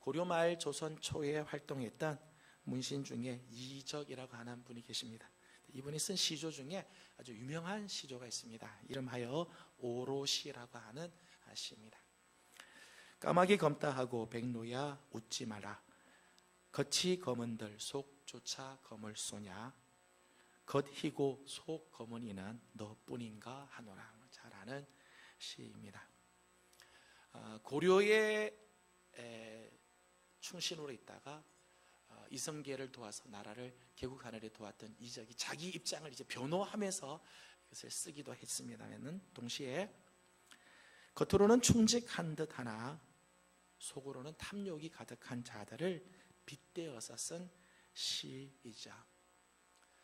고려 말 조선 초에 활동했던 문신 중에 이적이라고 하는 분이 계십니다. 이분이 쓴 시조 중에 아주 유명한 시조가 있습니다. 이름하여 오롯이라고 하는 시입니다. 까마귀 검다 하고 백로야 웃지 마라. 겉이 검은들 속조차 검을 쏘냐. 겉 희고 속 검은 이는 너뿐인가 하노라. 잘 아는 시입니다. 고려의 충신으로 있다가 이성계를 도와서 나라를 개국하느라 도왔던 이적이 자기 입장을 이제 변호하면서 이것을 쓰기도 했습니다만, 동시에 겉으로는 충직한 듯 하나 속으로는 탐욕이 가득한 자들을 빗대어서 쓴 시이죠.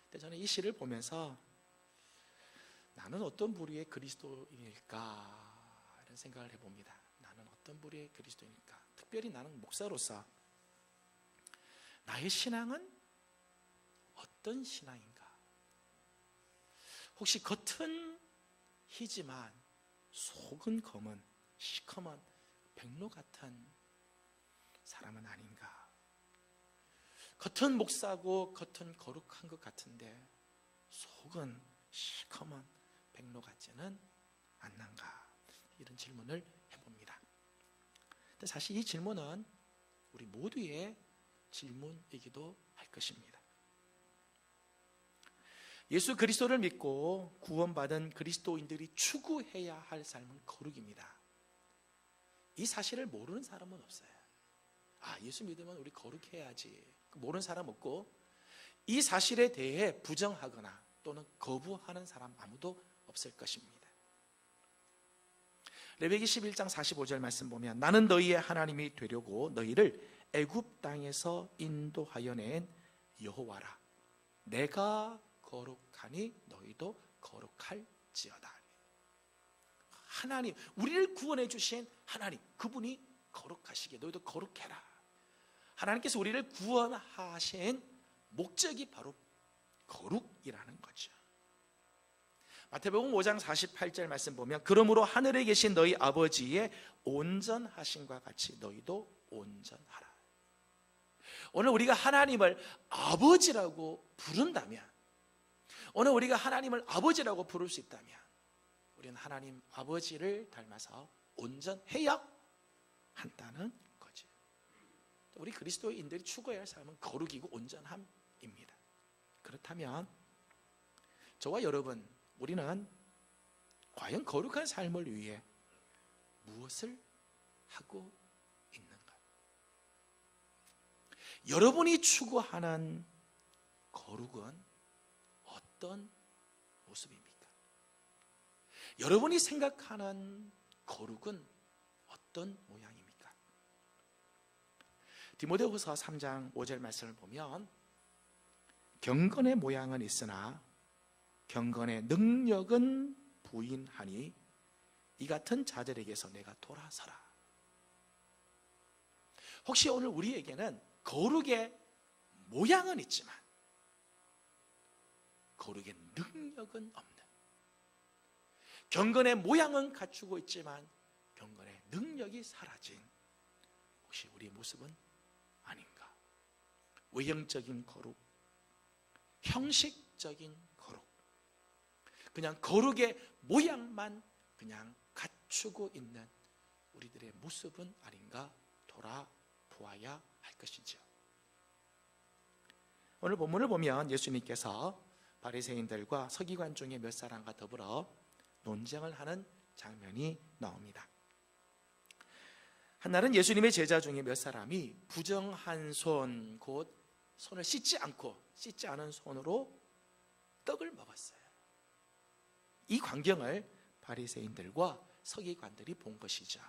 근데 저는 이 시를 보면서 나는 어떤 부류의 그리스도인일까 이런 생각을 해봅니다. 나는 어떤 부류의 그리스도인일까? 특별히 나는 목사로서 나의 신앙은 어떤 신앙인가? 혹시 겉은 희지만 속은 검은 시커먼 백로 같은 사람은 아닌가? 겉은 목사고 겉은 거룩한 것 같은데 속은 시커먼 백로 같지는 않는가? 이런 질문을 해봅니다. 근데 사실 이 질문은 우리 모두의 질문이기도 할 것입니다. 예수 그리스도를 믿고 구원받은 그리스도인들이 추구해야 할 삶은 거룩입니다. 이 사실을 모르는 사람은 없어요. 예수 믿으면 우리 거룩해야지, 모르는 사람 없고, 이 사실에 대해 부정하거나 또는 거부하는 사람 아무도 없을 것입니다. 레위기 11장 45절 말씀 보면 나는 너희의 하나님이 되려고 너희를 애굽 땅에서 인도하여 낸 여호와라. 내가 거룩하니 너희도 거룩할지어다. 하나님, 우리를 구원해 주신 하나님, 그분이 거룩하시기에 너희도 거룩해라. 하나님께서 우리를 구원하신 목적이 바로 거룩이라는 거죠. 마태복음 5장 48절 말씀 보면 그러므로 하늘에 계신 너희 아버지의 온전하심과 같이 너희도 온전하라. 오늘 우리가 하나님을 아버지라고 부른다면, 오늘 우리가 하나님을 아버지라고 부를 수 있다면 우리는 하나님 아버지를 닮아서 온전해야 한다는 거지. 우리 그리스도인들이 추구해야 할 삶은 거룩이고 온전함입니다. 그렇다면 저와 여러분, 우리는 과연 거룩한 삶을 위해 무엇을 하고 있는가? 여러분이 추구하는 거룩은 어떤 모습입니까? 여러분이 생각하는 거룩은 어떤 모양입니까? 디모데후서 3장 5절 말씀을 보면 경건의 모양은 있으나 경건의 능력은 부인하니 이 같은 자들에게서 내가 돌아서라. 혹시 오늘 우리에게는 거룩의 모양은 있지만 거룩의 능력은 없는, 경건의 모양은 갖추고 있지만 경건의 능력이 사라진 혹시 우리의 모습은 아닌가? 외형적인 거룩, 형식적인 거룩, 그냥 거룩의 모양만 그냥 갖추고 있는 우리들의 모습은 아닌가 돌아보아야 할 것이죠. 오늘 본문을 보면 예수님께서 바리새인들과 서기관 중에 몇 사람과 더불어 논쟁을 하는 장면이 나옵니다. 한날은 예수님의 제자 중에 몇 사람이 부정한 손, 곧 손을 씻지 않은 손으로 떡을 먹었어요. 이 광경을 바리새인들과 서기관들이 본 것이죠.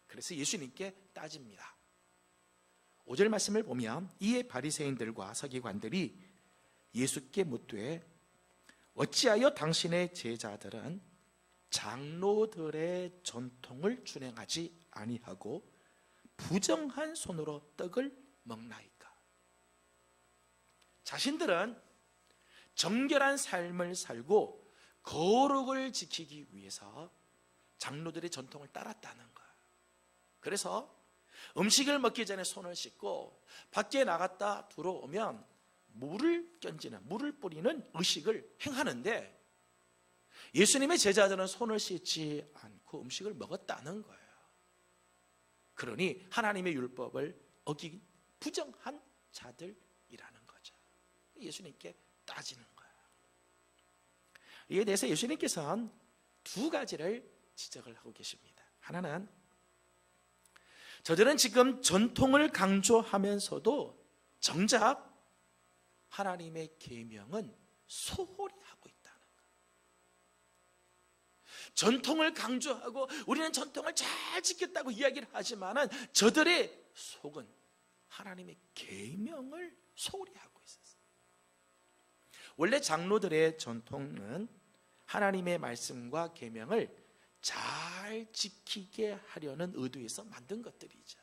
그래서 예수님께 따집니다. 5절 말씀을 보면 이에 바리새인들과 서기관들이 예수께 묻되 어찌하여 당신의 제자들은 장로들의 전통을 준행하지 아니하고 부정한 손으로 떡을 먹나이까? 자신들은 정결한 삶을 살고 거룩을 지키기 위해서 장로들의 전통을 따랐다는 거예요. 그래서 음식을 먹기 전에 손을 씻고 밖에 나갔다 들어오면 물을 던지는, 물을 뿌리는 의식을 행하는데 예수님의 제자들은 손을 씻지 않고 음식을 먹었다는 거예요. 그러니 하나님의 율법을 어긴 부정한 자들이라는 거죠. 예수님께 따지는 거예요. 이에 대해서 예수님께서는 두 가지를 지적을 하고 계십니다. 하나는 저들은 지금 전통을 강조하면서도 정작 하나님의 계명은 소홀히 하고 있다는 거예요. 전통을 강조하고 우리는 전통을 잘 지켰다고 이야기를 하지만은 저들의 속은 하나님의 계명을 소홀히 하고 있었어요. 원래 장로들의 전통은 하나님의 말씀과 계명을 잘 지키게 하려는 의도에서 만든 것들이죠.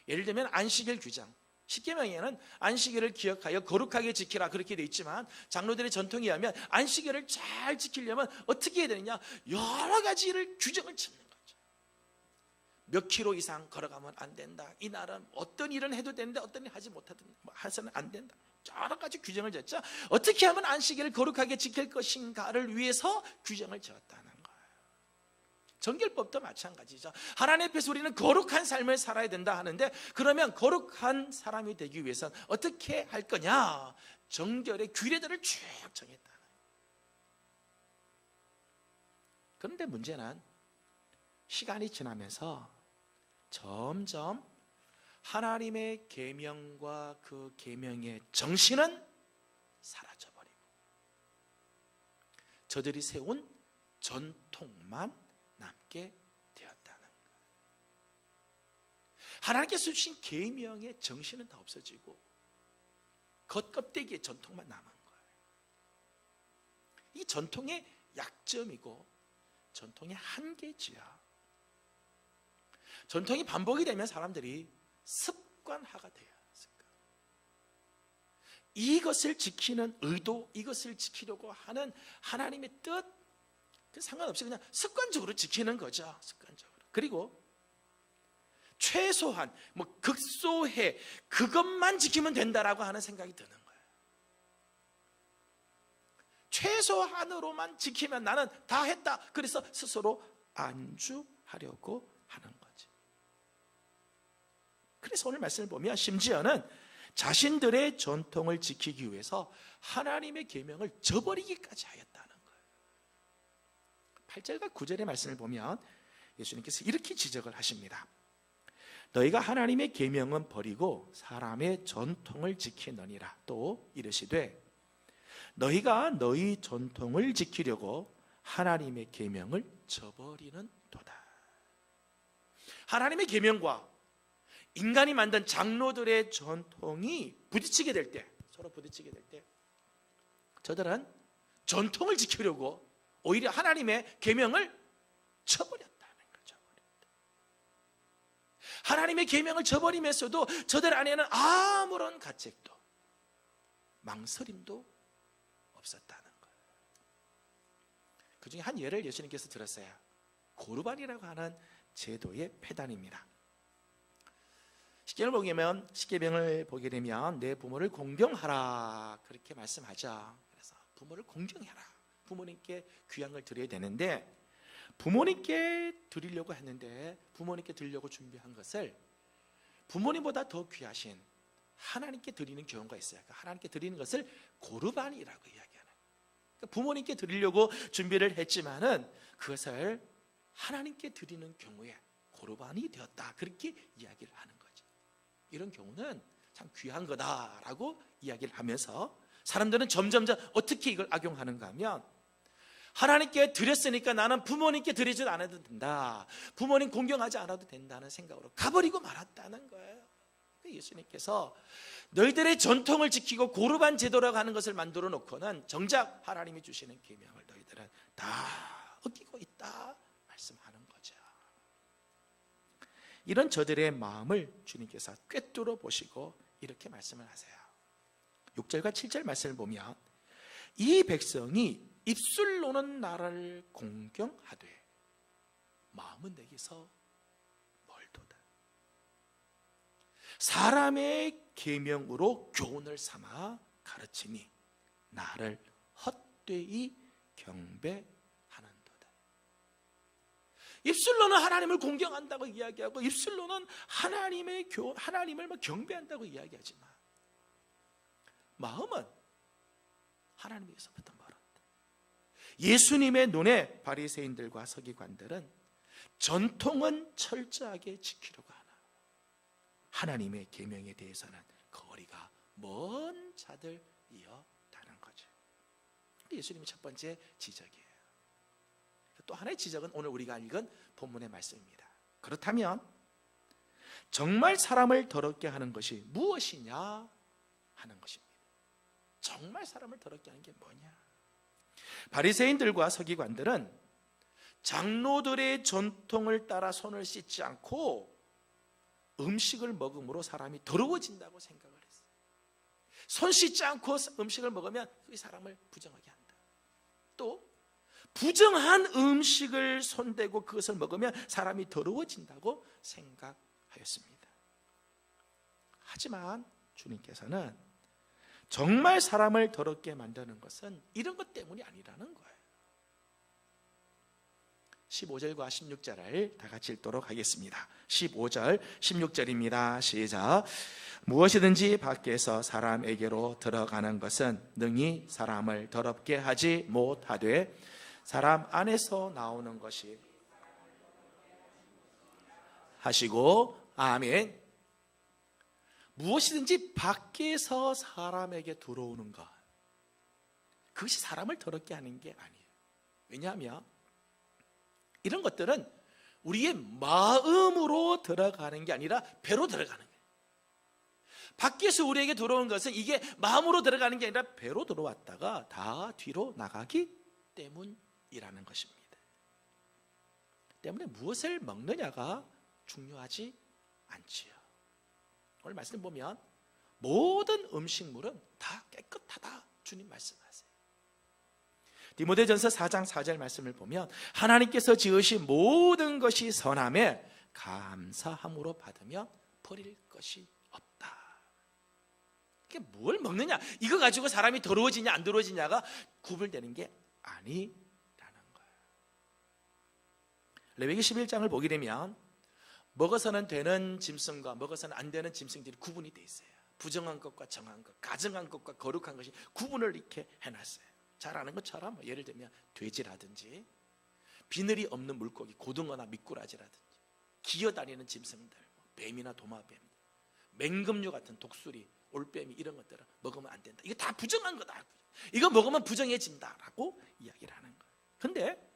예를 들면 안식일 규정, 십계명에는 안식일을 기억하여 거룩하게 지키라 그렇게 되어 있지만 장로들의 전통에 의하면 안식일을 잘 지키려면 어떻게 해야 되느냐, 여러 가지를 규정을 짓는 거죠. 몇 킬로 이상 걸어가면 안 된다, 이 날은 어떤 일은 해도 되는데 어떤 일 하지 못하든 해서는 안 된다, 여러 가지 규정을 졌죠. 어떻게 하면 안식일을 거룩하게 지킬 것인가를 위해서 규정을 지었다는 거예요. 정결법도 마찬가지죠. 하나님 앞에서 우리는 거룩한 삶을 살아야 된다 하는데, 그러면 거룩한 사람이 되기 위해서는 어떻게 할 거냐, 정결의 규례들을 쭉 정했다는 거예요. 그런데 문제는 시간이 지나면서 점점 하나님의 계명과 그 계명의 정신은 사라져버리고 저들이 세운 전통만 남게 되었다는 거예요. 하나님께서 주신 계명의 정신은 다 없어지고 겉껍데기의 전통만 남은 거예요. 이 전통의 약점이고 전통의 한계지야. 전통이 반복이 되면 사람들이 습관화가 돼요. 이것을 지키는 의도, 이것을 지키려고 하는 하나님의 뜻, 상관없이 그냥 습관적으로 지키는 거죠. 습관적으로. 그리고 최소한 극소해 그것만 지키면 된다라고 하는 생각이 드는 거예요. 최소한으로만 지키면 나는 다 했다, 그래서 스스로 안주하려고 하는 거지. 그래서 오늘 말씀을 보면 심지어는 자신들의 전통을 지키기 위해서 하나님의 계명을 저버리기까지 하였다는 거예요. 8절과 9절의 말씀을 보면 예수님께서 이렇게 지적을 하십니다. 너희가 하나님의 계명은 버리고 사람의 전통을 지키느니라. 또 이르시되 너희가 너희 전통을 지키려고 하나님의 계명을 저버리는 도다. 하나님의 계명과 인간이 만든 장로들의 전통이 부딪히게 될 때, 서로 부딪히게 될 때 저들은 전통을 지키려고 오히려 하나님의 계명을 저버렸다는 거죠. 하나님의 계명을 저버리면서도 저들 안에는 아무런 가책도 망설임도 없었다는 거예요. 그 중에 한 예를 예수님께서 들었어요. 고르반이라고 하는 제도의 폐단입니다. 십계명을 보게 되면 내 부모를 공경하라 그렇게 말씀하죠. 그래서 부모를 공경해라, 부모님께 귀한 걸 드려야 되는데, 부모님께 드리려고 했는데 부모님께 드리려고 준비한 것을 부모님보다 더 귀하신 하나님께 드리는 경우가 있어요. 그러니까 하나님께 드리는 것을 고르반이라고 이야기하는. 그러니까 부모님께 드리려고 준비를 했지만은 그것을 하나님께 드리는 경우에 고르반이 되었다, 그렇게 이야기를 하는 거죠. 이런 경우는 참 귀한 거다라고 이야기를 하면서 사람들은 점점점 어떻게 이걸 악용하는가 하면, 하나님께 드렸으니까 나는 부모님께 드리지 않아도 된다, 부모님 공경하지 않아도 된다는 생각으로 가버리고 말았다는 거예요. 예수님께서 너희들의 전통을 지키고 고르반 제도라고 하는 것을 만들어 놓고는 정작 하나님이 주시는 계명을 너희들은 다 어기고 있다 말씀하는 거죠. 이런 저들의 마음을 주님께서 꿰뚫어 보시고 이렇게 말씀을 하세요. 6절과 7절 말씀을 보면 이 백성이 입술로는 나를 공경하되 마음은 내게서 멀도다. 사람의 계명으로 교훈을 삼아 가르치니 나를 헛되이 경배하는도다. 입술로는 하나님을 공경한다고 이야기하고 입술로는 하나님을 경배한다고 이야기하지만 마음은 하나님에게서부터 멀었다. 예수님의 눈에 바리새인들과 서기관들은 전통은 철저하게 지키려고 하나 하나님의 계명에 대해서는 거리가 먼 자들이었다는 거죠. 예수님의 첫 번째 지적이에요. 또 하나의 지적은 오늘 우리가 읽은 본문의 말씀입니다. 그렇다면 정말 사람을 더럽게 하는 것이 무엇이냐 하는 것입니다. 정말 사람을 더럽게 하는 게 뭐냐? 바리새인들과 서기관들은 장로들의 전통을 따라 손을 씻지 않고 음식을 먹음으로 사람이 더러워진다고 생각을 했어요. 손 씻지 않고 음식을 먹으면 그 사람을 부정하게 한다. 또 부정한 음식을 손대고 그것을 먹으면 사람이 더러워진다고 생각하였습니다. 하지만 주님께서는 정말 사람을 더럽게 만드는 것은 이런 것 때문이 아니라는 거예요. 15절과 16절을 다 같이 읽도록 하겠습니다. 15절 16절입니다. 시작. 무엇이든지 밖에서 사람에게로 들어가는 것은 능히 사람을 더럽게 하지 못하되 사람 안에서 나오는 것이 하시고 아멘. 무엇이든지 밖에서 사람에게 들어오는 것, 그것이 사람을 더럽게 하는 게 아니에요. 왜냐하면 이런 것들은 우리의 마음으로 들어가는 게 아니라 배로 들어가는 거예요. 밖에서 우리에게 들어오는 것은 이게 마음으로 들어가는 게 아니라 배로 들어왔다가 다 뒤로 나가기 때문이라는 것입니다. 때문에 무엇을 먹느냐가 중요하지 않지요. 오늘 말씀 보면 모든 음식물은 다 깨끗하다 주님 말씀하세요. 디모데전서 4장 4절 말씀을 보면 하나님께서 지으신 모든 것이 선함에 감사함으로 받으며 버릴 것이 없다. 이게 뭘 먹느냐, 이거 가지고 사람이 더러워지냐 안 더러워지냐가 구분되는 게 아니라는 거예요. 레위기 11장을 보게 되면 먹어서는 되는 짐승과 먹어서는 안 되는 짐승들이 구분이 돼 있어요. 부정한 것과 정한 것, 가증한 것과 거룩한 것이 구분을 이렇게 해놨어요. 잘 아는 것처럼 예를 들면 돼지라든지 비늘이 없는 물고기, 고등어나 미꾸라지라든지 기어다니는 짐승들, 뱀이나 도마뱀, 맹금류 같은 독수리, 올빼미 이런 것들은 먹으면 안 된다. 이거 다 부정한 거다. 이거 먹으면 부정해진다라고 이야기를 하는 거예요. 근데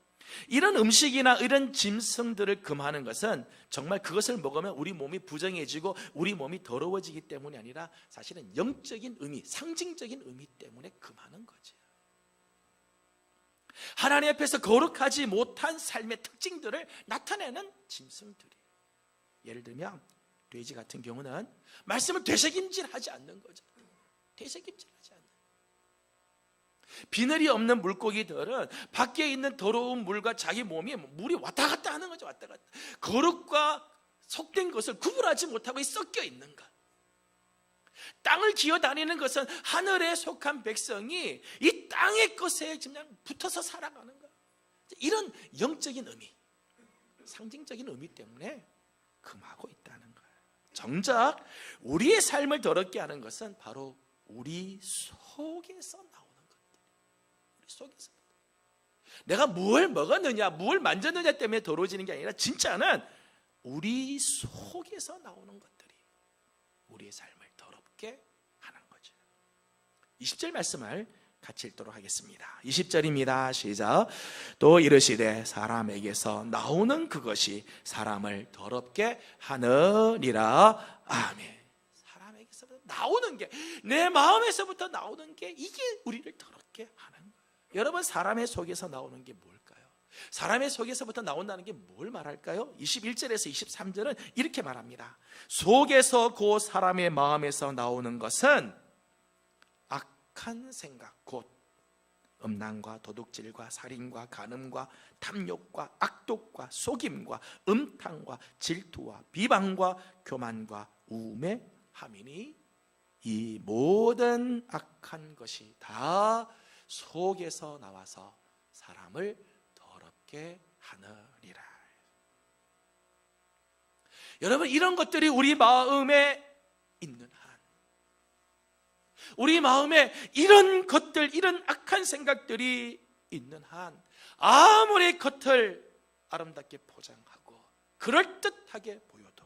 이런 음식이나 이런 짐승들을 금하는 것은 정말 그것을 먹으면 우리 몸이 부정해지고 우리 몸이 더러워지기 때문이 아니라 사실은 영적인 의미, 상징적인 의미 때문에 금하는 거죠. 하나님 앞에서 거룩하지 못한 삶의 특징들을 나타내는 짐승들이에요. 예를 들면 돼지 같은 경우는 말씀을 되새김질하지 않는 거죠. 되새김질하지 않는. 비늘이 없는 물고기들은 밖에 있는 더러운 물과 자기 몸이 물이 왔다 갔다 하는 거죠. 왔다 갔다. 거룩과 속된 것을 구분하지 못하고 섞여 있는 것. 땅을 기어다니는 것은 하늘에 속한 백성이 이 땅의 것에 그냥 붙어서 살아가는 것. 이런 영적인 의미, 상징적인 의미 때문에 금하고 있다는 거예요. 정작 우리의 삶을 더럽게 하는 것은 바로 우리 속에서 나오는 것들. 우리 속에서. 내가 뭘 먹었느냐, 뭘 만졌느냐 때문에 더러워지는 게 아니라 진짜는 우리 속에서 나오는 것들이 우리의 삶을 더럽게 하는 거죠. 20절 말씀을 같이 읽도록 하겠습니다. 20절입니다. 시작. 또 이르시되 사람에게서 나오는 그것이 사람을 더럽게 하느니라. 아멘. 사람에게서부터 나오는 게, 내 마음에서부터 나오는 게, 이게 우리를 더럽게 하는 거예요. 여러분, 사람의 속에서 나오는 게 뭘까요? 사람의 속에서부터 나온다는 게 뭘 말할까요? 21절에서 23절은 이렇게 말합니다. 속에서 그 사람의 마음에서 나오는 것은 악한 생각, 곧 음란과 도둑질과 살인과 간음과 탐욕과 악독과 속임과 음탕과 질투와 비방과 교만과 우음의 함이니 이 모든 악한 것이 다 속에서 나와서 사람을 더럽게 하느니라. 여러분, 이런 것들이 우리 마음에 있는 한, 우리 마음에 이런 것들, 이런 악한 생각들이 있는 한, 아무리 겉을 아름답게 포장하고 그럴듯하게 보여도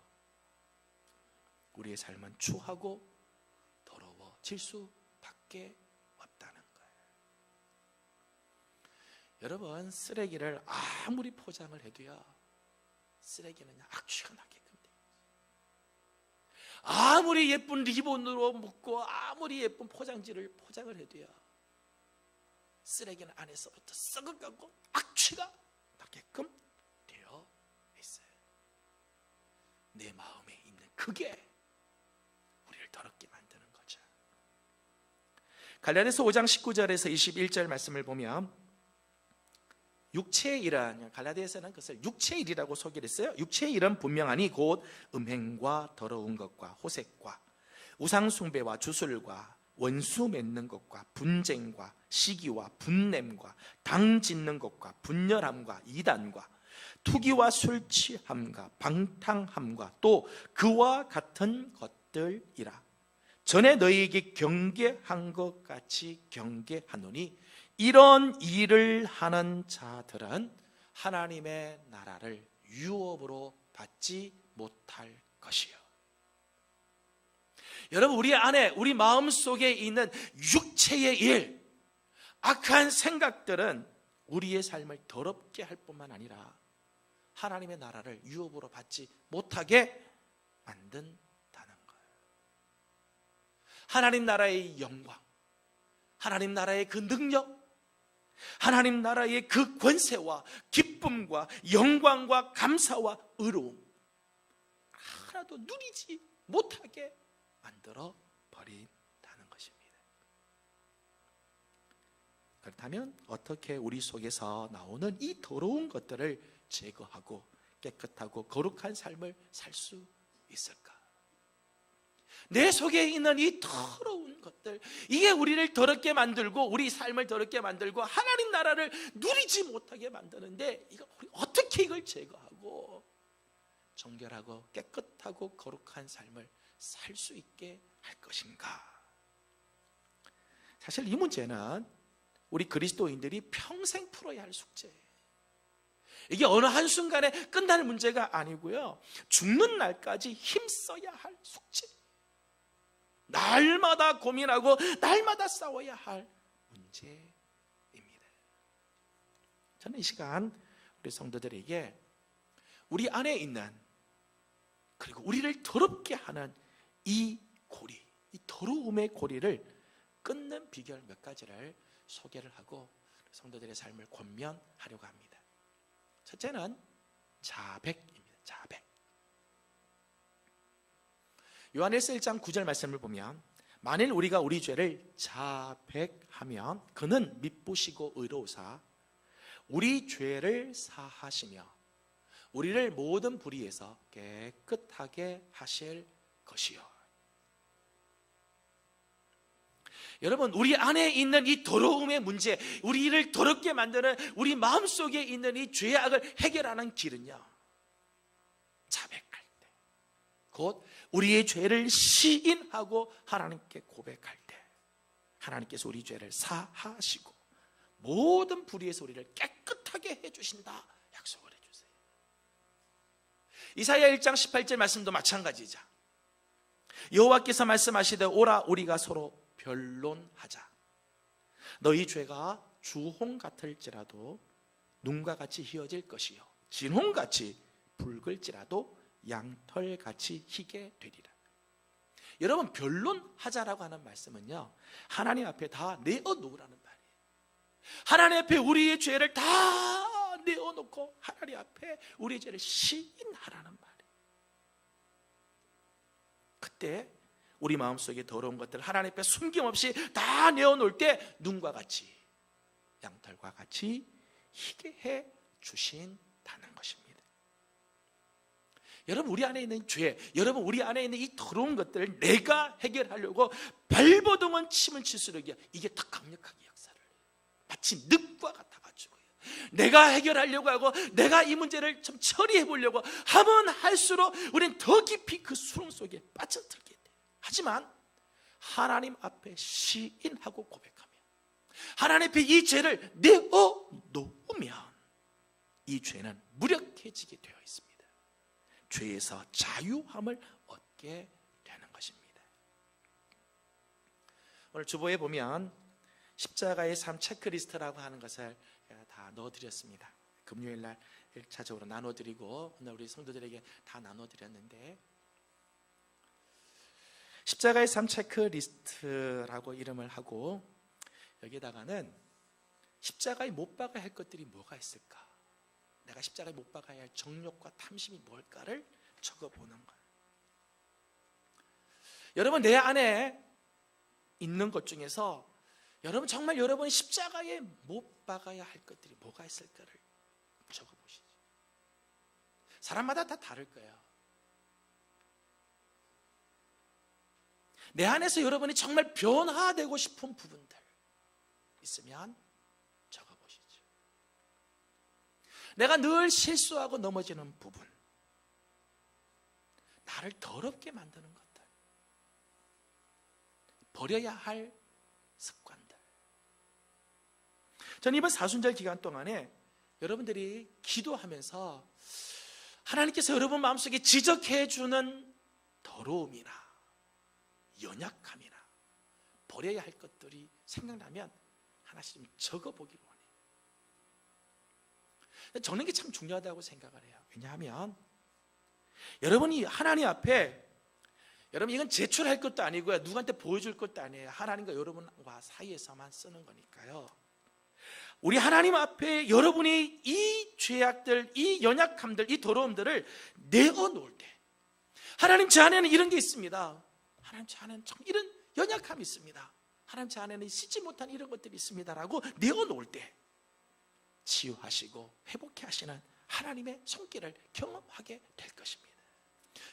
우리의 삶은 추하고 더러워질 수밖에 없다는 거예요. 여러분, 쓰레기를 아무리 포장을 해도요, 쓰레기는 악취가 나게끔 돼요. 아무리 예쁜 리본으로 묶고 아무리 예쁜 포장지를 포장을 해도요, 쓰레기는 안에서부터 썩어가고 악취가 나게끔 되어 있어요. 내 마음에 있는 그게 우리를 더럽게 만드는 거죠. 갈라디아서 5장 19절에서 21절 말씀을 보면 육체의 일은, 갈라디아서는 그것을 육체의 일이라고 소개를 했어요. 육체의 일은 분명하니 곧 음행과 더러운 것과 호색과 우상숭배와 주술과 원수 맺는 것과 분쟁과 시기와 분냄과 당 짓는 것과 분열함과 이단과 투기와 술 취함과 방탕함과 또 그와 같은 것들이라. 전에 너희에게 경계한 것 같이 경계하노니 이런 일을 하는 자들은 하나님의 나라를 유업으로 받지 못할 것이요. 여러분, 우리 안에, 우리 마음속에 있는 육체의 일, 악한 생각들은 우리의 삶을 더럽게 할 뿐만 아니라 하나님의 나라를 유업으로 받지 못하게 만든다는 거예요. 하나님 나라의 영광, 하나님 나라의 그 능력, 하나님 나라의 그 권세와 기쁨과 영광과 감사와 의로움 하나도 누리지 못하게 만들어 버린다는 것입니다. 그렇다면 어떻게 우리 속에서 나오는 이 더러운 것들을 제거하고 깨끗하고 거룩한 삶을 살 수 있을까? 내 속에 있는 이 더러운 것들, 이게 우리를 더럽게 만들고 우리 삶을 더럽게 만들고 하나님 나라를 누리지 못하게 만드는데, 이거 우리 어떻게 이걸 제거하고 정결하고 깨끗하고 거룩한 삶을 살 수 있게 할 것인가? 사실 이 문제는 우리 그리스도인들이 평생 풀어야 할 숙제예요. 이게 어느 한순간에 끝날 문제가 아니고요, 죽는 날까지 힘써야 할 숙제, 날마다 고민하고 날마다 싸워야 할 문제입니다. 저는 이 시간 우리 성도들에게 우리 안에 있는, 그리고 우리를 더럽게 하는 이 고리, 이 더러움의 고리를 끊는 비결 몇 가지를 소개를 하고 성도들의 삶을 권면하려고 합니다. 첫째는 자백입니다. 자백. 요한일서 1장 9절 말씀을 보면, 만일 우리가 우리 죄를 자백하면 그는 미쁘시고 의로우사 우리 죄를 사하시며 우리를 모든 불의에서 깨끗하게 하실 것이요. 여러분, 우리 안에 있는 이 더러움의 문제, 우리를 더럽게 만드는 우리 마음속에 있는 이 죄악을 해결하는 길은요, 자백할 때, 곧 우리의 죄를 시인하고 하나님께 고백할 때 하나님께서 우리 죄를 사하시고 모든 불의에서 우리를 깨끗하게 해주신다 약속을 해주세요. 이사야 1장 18절 말씀도 마찬가지죠. 여호와께서 말씀하시되 오라 우리가 서로 변론하자. 너희 죄가 주홍 같을지라도 눈과 같이 희어질 것이요 진홍같이 붉을지라도 양털같이 희게 되리라. 여러분, 변론하자라고 하는 말씀은요, 하나님 앞에 다 내어놓으라는 말이에요. 하나님 앞에 우리의 죄를 다 내어놓고 하나님 앞에 우리의 죄를 시인하라는 말이에요. 그때 우리 마음속에 더러운 것들 하나님 앞에 숨김없이 다 내어놓을 때 눈과 같이 양털과 같이 희게 해 주신다는 것입니다. 여러분 우리 안에 있는 죄, 여러분 우리 안에 있는 이 더러운 것들을 내가 해결하려고 발버둥은 침을 칠수록 이게 더 강력하게 역사를 해요. 마치 늪과 같아가지고요. 내가 해결하려고 하고 내가 이 문제를 좀 처리해 보려고 하면 할수록 우리는 더 깊이 그 수렁 속에 빠져들게 돼요. 하지만 하나님 앞에 시인하고 고백하며 하나님 앞에 이 죄를 내어놓으면 이 죄는 무력해지게 되어 있습니다. 죄에서 자유함을 얻게 되는 것입니다. 오늘 주보에 보면 십자가의 삶 체크리스트라고 하는 것을 다 넣어드렸습니다. 금요일날 1차적으로 나눠드리고 오늘 우리 성도들에게 다 나눠드렸는데, 십자가의 삶 체크리스트라고 이름을 하고 여기에다가는 십자가에 못 박아야 할 것들이 뭐가 있을까, 내가 십자가에 못 박아야 할 정욕과 탐심이 뭘까를 적어보는 거예요. 여러분 내 안에 있는 것 중에서 여러분 정말 여러분이 십자가에 못 박아야 할 것들이 뭐가 있을까를 적어보시죠. 사람마다 다 다를 거예요. 내 안에서 여러분이 정말 변화되고 싶은 부분들 있으면 적어보시죠. 내가 늘 실수하고 넘어지는 부분, 나를 더럽게 만드는 것들, 버려야 할 습관들. 저는 이번 사순절 기간 동안에 여러분들이 기도하면서 하나님께서 여러분 마음속에 지적해 주는 더러움이나 연약함이나 버려야 할 것들이 생각나면 하나씩 좀 적어보기를 원해요. 저는 이게 참 중요하다고 생각을 해요. 왜냐하면 여러분이 하나님 앞에, 여러분 이건 제출할 것도 아니고요, 누구한테 보여줄 것도 아니에요. 하나님과 여러분과 사이에서만 쓰는 거니까요. 우리 하나님 앞에 여러분이 이 죄악들, 이 연약함들, 이 더러움들을 내어놓을 때, 하나님 제 안에는 이런 게 있습니다, 하나님 제 안에는 참 이런 연약함이 있습니다, 하나님 제 안에는 씻지 못한 이런 것들이 있습니다 라고 내어놓을 때 치유하시고 회복해 하시는 하나님의 손길을 경험하게 될 것입니다.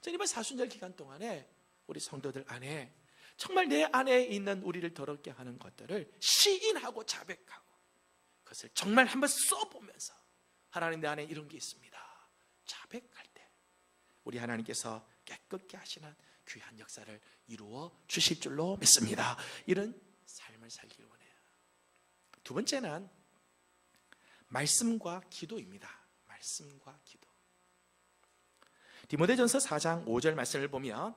저는 이번 사순절 기간 동안에 우리 성도들 안에 정말 내 안에 있는 우리를 더럽게 하는 것들을 시인하고 자백하고 그것을 정말 한번 써보면서 하나님 내 안에 이런 게 있습니다 자백할 때 우리 하나님께서 깨끗게 하시는 귀한 역사를 이루어 주실 줄로 믿습니다. 이런 삶을 살기를 원해요. 두 번째는 말씀과 기도입니다. 말씀과 기도. 디모데전서 4장 5절 말씀을 보면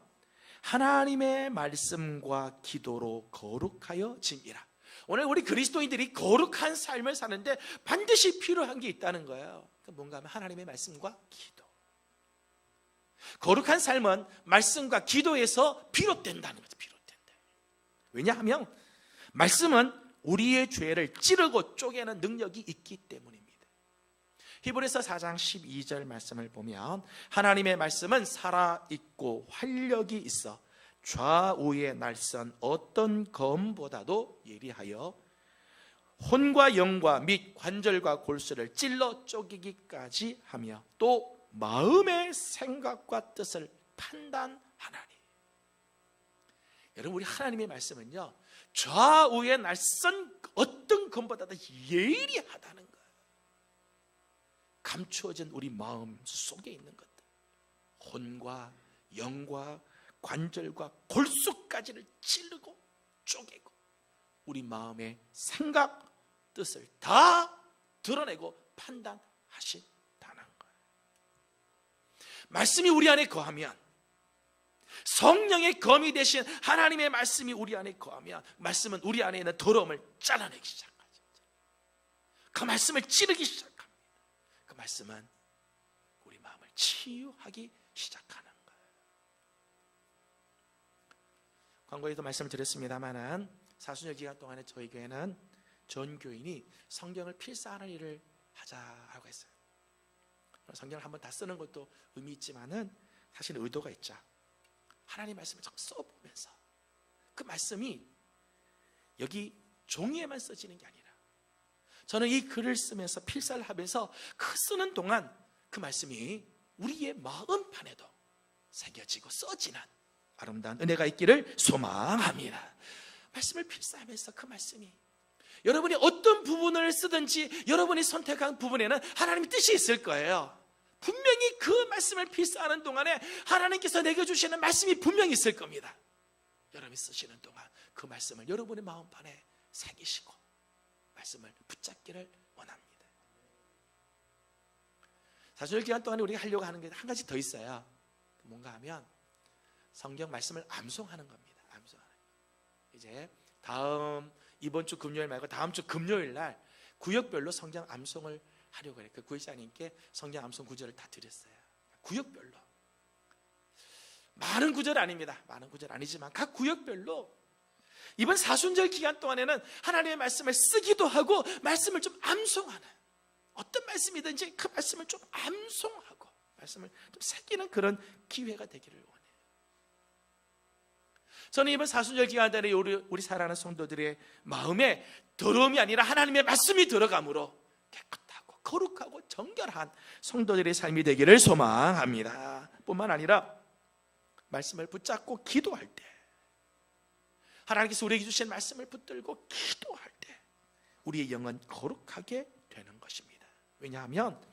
하나님의 말씀과 기도로 거룩하여 짐이라. 오늘 우리 그리스도인들이 거룩한 삶을 사는데 반드시 필요한 게 있다는 거예요. 뭔가 하면 하나님의 말씀과 기도. 거룩한 삶은 말씀과 기도에서 비롯된다는 거죠. 비롯된다. 왜냐하면 말씀은 우리의 죄를 찌르고 쪼개는 능력이 있기 때문입니다. 히브리서 4장 12절 말씀을 보면 하나님의 말씀은 살아있고 활력이 있어 좌우의 날선 어떤 검보다도 예리하여 혼과 영과 및 관절과 골수를 찔러 쪼개기까지 하며 또 마음의 생각과 뜻을 판단하나니. 여러분 우리 하나님의 말씀은요 좌우의 날선 어떤 검보다도 예리하다는 거예요. 감추어진 우리 마음 속에 있는 것들, 혼과 영과 관절과 골수까지를 찌르고 쪼개고 우리 마음의 생각, 뜻을 다 드러내고 판단하신다는 거예요. 말씀이 우리 안에 거하면, 성령의 검이 되신 하나님의 말씀이 우리 안에 거하면 말씀은 우리 안에 있는 더러움을 잘라내기 시작하죠. 그 말씀을 찌르기 시작합니다. 그 말씀은 우리 마음을 치유하기 시작하는 거예요. 광고에도 말씀을 드렸습니다마는 사순절 기간 동안에 저희 교회는 전 교인이 성경을 필사하는 일을 하자라고 했어요. 성경을 한번 다 쓰는 것도 의미 있지만은 사실 의도가 있죠. 하나님 말씀을 좀 써보면서 그 말씀이 여기 종이에만 써지는 게 아니라 저는 이 글을 쓰면서 필사를 하면서 그 쓰는 동안 그 말씀이 우리의 마음판에도 새겨지고 써지는 아름다운 은혜가 있기를 소망합니다. 말씀을 필사하면서 그 말씀이 여러분이 어떤 부분을 쓰든지 여러분이 선택한 부분에는 하나님의 뜻이 있을 거예요. 분명히 그 말씀을 필사하는 동안에 하나님께서 내게 주시는 말씀이 분명히 있을 겁니다. 여러분이 쓰시는 동안 그 말씀을 여러분의 마음판에 새기시고 말씀을 붙잡기를 원합니다. 사순절 기간 동안에 우리가 하려고 하는 게 한 가지 더 있어요. 뭔가 하면 성경 말씀을 암송하는 겁니다. 암송하는 거. 이제 이번 주 금요일 말고 다음 주 금요일 날 구역별로 성경 암송을 하려고 해요. 그 구역장님께 성경 암송 구절을 다 드렸어요. 구역별로 많은 구절 아닙니다. 많은 구절 아니지만 각 구역별로 이번 사순절 기간 동안에는 하나님의 말씀을 쓰기도 하고 말씀을 좀 암송하는, 어떤 말씀이든지 그 말씀을 좀 암송하고 말씀을 좀 새기는 그런 기회가 되기를 원해요. 저는 이번 사순절 기간 동안에 우리 사랑하는 성도들의 마음에 더러움이 아니라 하나님의 말씀이 들어감으로 깨끗하고 거룩하고 정결한 성도들의 삶이 되기를 소망합니다. 뿐만 아니라 말씀을 붙잡고 기도할 때, 하나님께서 우리에게 주신 말씀을 붙들고 기도할 때 우리의 영은 거룩하게 되는 것입니다. 왜냐하면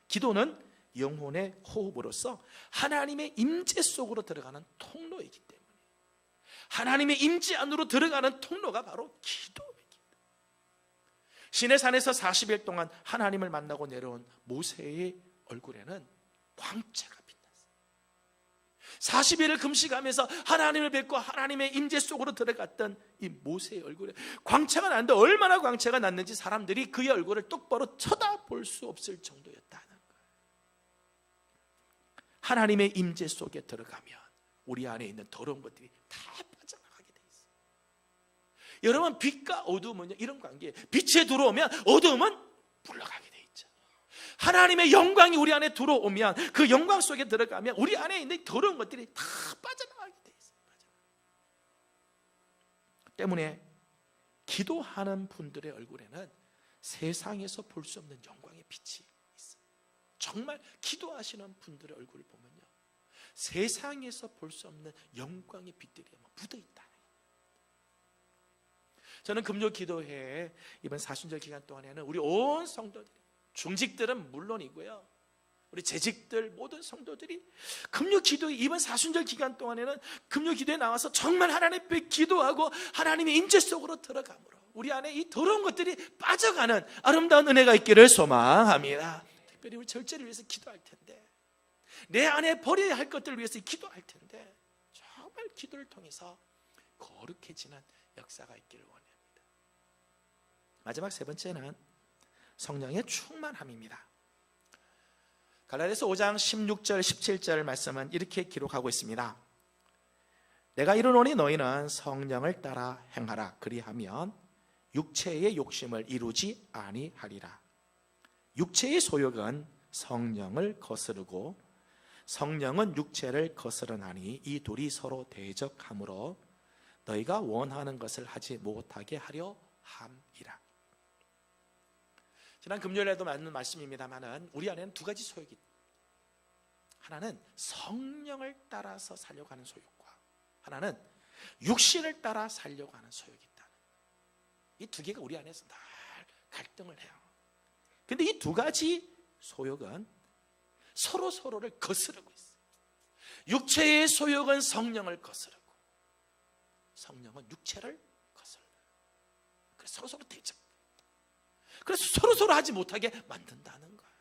기도는 영혼의 호흡으로서 하나님의 임재 속으로 들어가는 통로이기 때문에, 하나님의 임재 안으로 들어가는 통로가 바로 기도입니다. 시내산에서 40일 동안 하나님을 만나고 내려온 모세의 얼굴에는 광채가 빛났어요. 40일을 금식하면서 하나님을 뵙고 하나님의 임재 속으로 들어갔던 이 모세의 얼굴에 광채가 났는데, 얼마나 광채가 났는지 사람들이 그의 얼굴을 똑바로 쳐다볼 수 없을 정도였다는 거예요. 하나님의 임재 속에 들어가면 우리 안에 있는 더러운 것들이 다 빠져나가게 돼 있어요. 여러분, 빛과 어두움은 이런 관계예요. 빛에 들어오면 어두움은 물러가게 돼 있죠. 하나님의 영광이 우리 안에 들어오면 그 영광 속에 들어가면 우리 안에 있는 더러운 것들이 다 빠져나가게 돼 있어요. 때문에 기도하는 분들의 얼굴에는 세상에서 볼 수 없는 영광의 빛이 있어요. 정말 기도하시는 분들의 얼굴을 보면요, 세상에서 볼 수 없는 영광의 빛들이 묻어있다. 저는 금요 기도회에 이번 사순절 기간 동안에는 우리 온 성도들이, 중직들은 물론이고요, 우리 재직들 모든 성도들이 금요 기도회, 이번 사순절 기간 동안에는 금요 기도에 나와서 정말 하나님 앞에 기도하고 하나님의 임재 속으로 들어감으로 우리 안에 이 더러운 것들이 빠져가는 아름다운 은혜가 있기를 소망합니다. 특별히 우리 절제를 위해서 기도할 텐데, 내 안에 버려야 할 것들을 위해서 기도할 텐데, 정말 기도를 통해서 거룩해지는 역사가 있기를 원합니다. 마지막 세 번째는 성령의 충만함입니다. 갈라디아서 5장 16절 17절 말씀은 이렇게 기록하고 있습니다. 내가 이르노니 너희는 성령을 따라 행하라. 그리하면 육체의 욕심을 이루지 아니하리라. 육체의 소욕은 성령을 거스르고 성령은 육체를 거스르나니 이 둘이 서로 대적하므로 너희가 원하는 것을 하지 못하게 하려 함이라. 지난 금요일에도 맞는 말씀입니다만은 우리 안에는 두 가지 소욕이 있다. 하나는 성령을 따라서 살려고 하는 소욕과 하나는 육신을 따라 살려고 하는 소욕이 있다. 이 두 개가 우리 안에서 늘 갈등을 해요. 근데 이 두 가지 소욕은 서로를 거스르고 있어요. 육체의 소욕은 성령을 거스르고 성령은 육체를 거스르고, 그래서 서로 대적, 그래서 서로 하지 못하게 만든다는 거예요.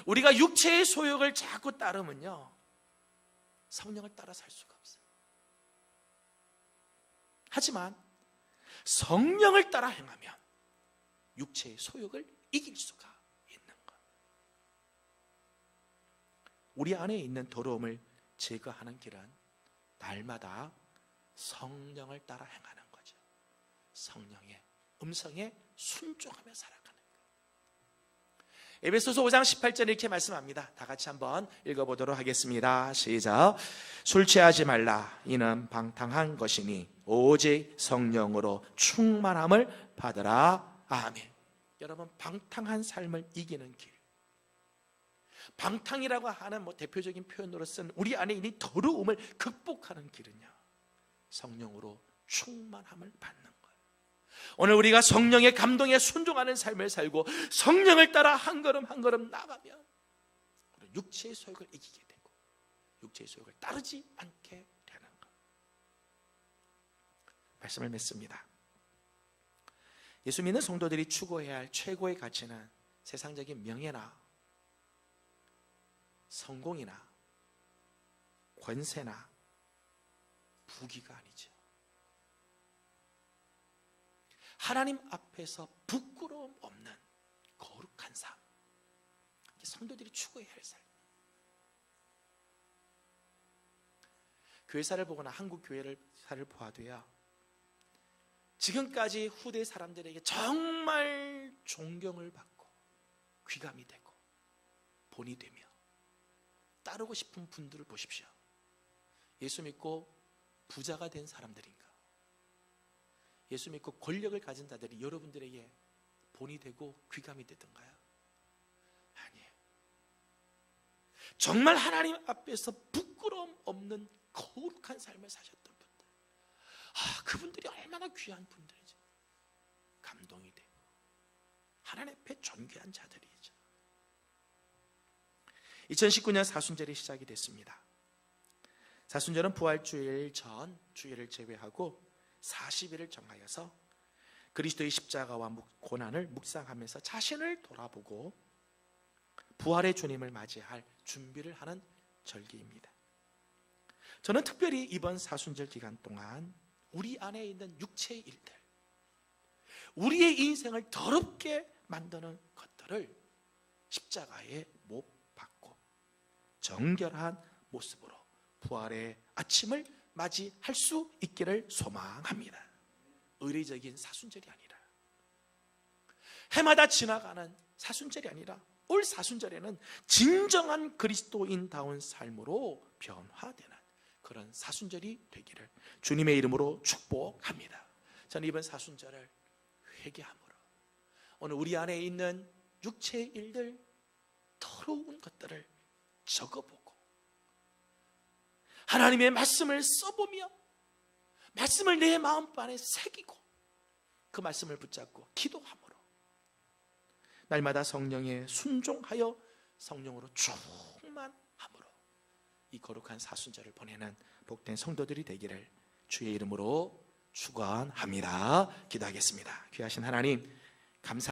우리가 육체의 소욕을 자꾸 따르면요, 성령을 따라 살 수가 없어요. 하지만 성령을 따라 행하면 육체의 소욕을 이길 수가 있는 거예요. 우리 안에 있는 더러움을 제거하는 길은 날마다 성령을 따라 행하는 거죠. 성령의 음성에 순종하며 살아가는 거예요. 에베소서 5장 18절 이렇게 말씀합니다. 다 같이 한번 읽어보도록 하겠습니다. 시작. 술 취하지 말라. 이는 방탕한 것이니 오직 성령으로 충만함을 받으라. 아멘. 여러분, 방탕한 삶을 이기는 길, 방탕이라고 하는 대표적인 표현으로 쓴 우리 안에 있는 더러움을 극복하는 길은요, 성령으로 충만함을 받는 거예요. 오늘 우리가 성령의 감동에 순종하는 삶을 살고 성령을 따라 한 걸음 한 걸음 나가면 우리는 육체의 소욕을 이기게 되고 육체의 소욕을 따르지 않게 되는 것. 말씀을 맺습니다. 예수 믿는 성도들이 추구해야 할 최고의 가치는 세상적인 명예나 성공이나 권세나 부귀가 아니죠. 하나님 앞에서 부끄러움 없는 거룩한 삶, 성도들이 추구해야 할 삶. 교회사를 보거나 한국 교회사를 보아도요, 지금까지 후대 사람들에게 정말 존경을 받고 귀감이 되고 본이 되며 따르고 싶은 분들을 보십시오. 예수 믿고 부자가 된 사람들인가? 예수 믿고 권력을 가진 자들이 여러분들에게 본이 되고 귀감이 되던가요? 아니에요. 정말 하나님 앞에서 부끄러움 없는 거룩한 삶을 사셨던 분들, 그분들이 얼마나 귀한 분들이죠. 감동이 되고 하나님 앞에 존귀한 자들이죠. 2019년 사순절이 시작이 됐습니다. 사순절은 부활주일 전 주일을 제외하고 40일을 정하여서 그리스도의 십자가와 고난을 묵상하면서 자신을 돌아보고 부활의 주님을 맞이할 준비를 하는 절기입니다. 저는 특별히 이번 사순절 기간 동안 우리 안에 있는 육체의 일들, 우리의 인생을 더럽게 만드는 것들을 십자가에 못 박고 정결한 모습으로 부활의 아침을 맞이할 수 있기를 소망합니다. 의례적인 사순절이 아니라, 해마다 지나가는 사순절이 아니라 올 사순절에는 진정한 그리스도인다운 삶으로 변화되는 그런 사순절이 되기를 주님의 이름으로 축복합니다. 저는 이번 사순절을 회개함으로 오늘 우리 안에 있는 육체의 일들, 더러운 것들을 적어보고 하나님의 말씀을 써보며 말씀을 내 마음판에 새기고 그 말씀을 붙잡고 기도함으로 날마다 성령에 순종하여 성령으로 충만함으로 이 거룩한 사순절을 보내는 복된 성도들이 되기를 주의 이름으로 축원합니다. 기도하겠습니다. 귀하신 하나님, 감사